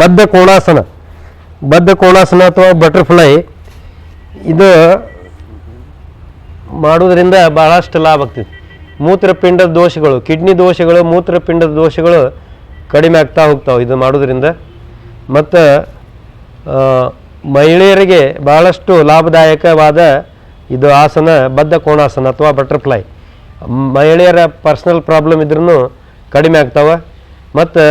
ಬದ್ಧ ಕೋಣಾಸನ. ಬದ್ಧ ಕೋಣಾಸನ ಅಥವಾ ಬಟರ್ಫ್ಲೈ ಇದು ಮಾಡೋದ್ರಿಂದ ಭಾಳಷ್ಟು ಲಾಭ ಆಗ್ತೈತಿ. ಮೂತ್ರಪಿಂಡದ ದೋಷಗಳು, ಕಿಡ್ನಿ ದೋಷಗಳು, ಮೂತ್ರಪಿಂಡದ ದೋಷಗಳು ಕಡಿಮೆ ಆಗ್ತಾ ಹೋಗ್ತಾವೆ ಇದು ಮಾಡೋದ್ರಿಂದ. ಮತ್ತು ಮಹಿಳೆಯರಿಗೆ ಭಾಳಷ್ಟು ಲಾಭದಾಯಕವಾದ ಇದು ಆಸನ ಬದ್ಧ ಕೋಣಾಸನ ಅಥವಾ ಬಟರ್ಫ್ಲೈ. ಮಹಿಳೆಯರ ಪರ್ಸ್ನಲ್ ಪ್ರಾಬ್ಲಮ್ ಇದ್ರೂ ಕಡಿಮೆ ಆಗ್ತಾವೆ. ಮತ್ತು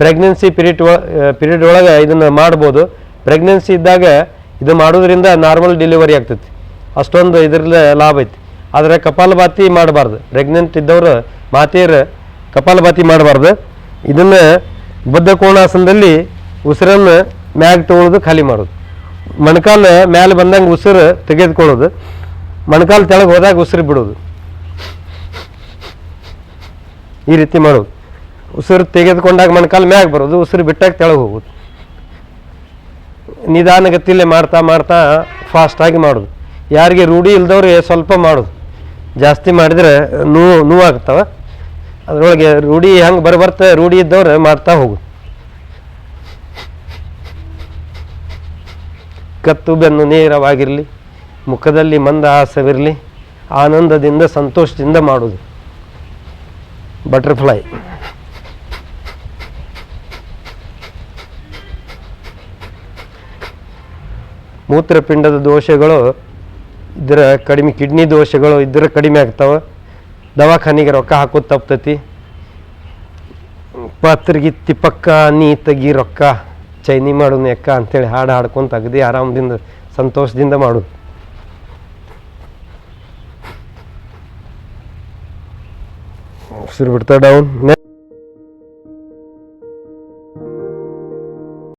ಪ್ರೆಗ್ನೆನ್ಸಿ ಪೀರಿಯಡ್ ಒಳಗೆ ಇದನ್ನು ಮಾಡ್ಬೋದು. ಪ್ರೆಗ್ನೆನ್ಸಿ ಇದ್ದಾಗ ಇದು ಮಾಡೋದ್ರಿಂದ ನಾರ್ಮಲ್ ಡೆಲಿವರಿ ಆಗ್ತೈತಿ, ಅಷ್ಟೊಂದು ಇದರಲ್ಲಿ ಲಾಭ ಐತಿ. ಆದರೆ ಕಪಾಲಭಾತಿ ಮಾಡಬಾರ್ದು. ಪ್ರೆಗ್ನೆಂಟ್ ಇದ್ದವರು ಮಾತೆಯರು ಕಪಾಲಭಾತಿ ಮಾಡಬಾರ್ದು. ಇದನ್ನು ಬದ್ಧ ಕೋಣಾಸನದಲ್ಲಿ ಉಸಿರನ್ನು ಮ್ಯಾಗ ತೊಗೊಳೋದು, ಖಾಲಿ ಮಾಡೋದು. ಮೊಣಕಾಲು ಮ್ಯಾಲೆ ಬಂದಂಗೆ ಉಸಿರು ತೆಗೆದುಕೊಳ್ಳೋದು, ಮೊಣಕಾಲು ತೆಳಗೆ ಹೋದಾಗ ಉಸಿರು ಬಿಡೋದು. ಈ ರೀತಿ ಮಾಡೋದು. ಉಸಿರು ತೆಗೆದುಕೊಂಡಾಗ ಮೊಣಕಾಲು ಮ್ಯಾಗ ಬರೋದು, ಉಸಿರು ಬಿಟ್ಟಾಗ ತೆಳಗೆ ಹೋಗೋದು. ನಿಧಾನಗತಿಯಲ್ಲೇ ಮಾಡ್ತಾ ಮಾಡ್ತಾ ಫಾಸ್ಟಾಗಿ ಮಾಡೋದು. ಯಾರಿಗೆ ರೂಢಿ ಇಲ್ದವ್ರಿಗೆ ಸ್ವಲ್ಪ ಮಾಡೋದು, ಜಾಸ್ತಿ ಮಾಡಿದರೆ ನೋವಾಗ್ತವೆ. ಅದರೊಳಗೆ ರೂಢಿ ಹೆಂಗೆ ಬರ್ತಾ ರೂಢಿ ಇದ್ದವ್ರು ಮಾಡ್ತಾ ಹೋಗೋದು. ಕತ್ತು ಬೆನ್ನು ನೇರವಾಗಿರಲಿ, ಮುಖದಲ್ಲಿ ಮಂದಹಾಸವಿರಲಿ, ಆನಂದದಿಂದ ಸಂತೋಷದಿಂದ ಮಾಡೋದು ಬಟರ್ಫ್ಲೈ. ಮೂತ್ರಪಿಂಡದ ದೋಷಗಳು ಇದರ ಕಡಿಮೆ, ಕಿಡ್ನಿ ದೋಷಗಳು ಇದರ ಕಡಿಮೆ ಆಗ್ತಾವೆ. ದವಾಖಾನಿಗೆ ರೊಕ್ಕ ಹಾಕೋದು ತಪ್ತತಿ. ಪಾತ್ರಿಗಿತ್ತಿ ಪಕ್ಕ ನೀ ತಗಿ ರೊಕ್ಕ ಚೈನಿ ಮಾಡೋನು ಎಕ್ಕ ಅಂತೇಳಿ ಹಾಡು ಹಾಡ್ಕೊಂತ ಅಗದಿ ಆರಾಮದಿಂದ ಸಂತೋಷದಿಂದ ಮಾಡೋದು. ಉಸಿರು ಬಿಡ್ತಾ ಡೌನ್.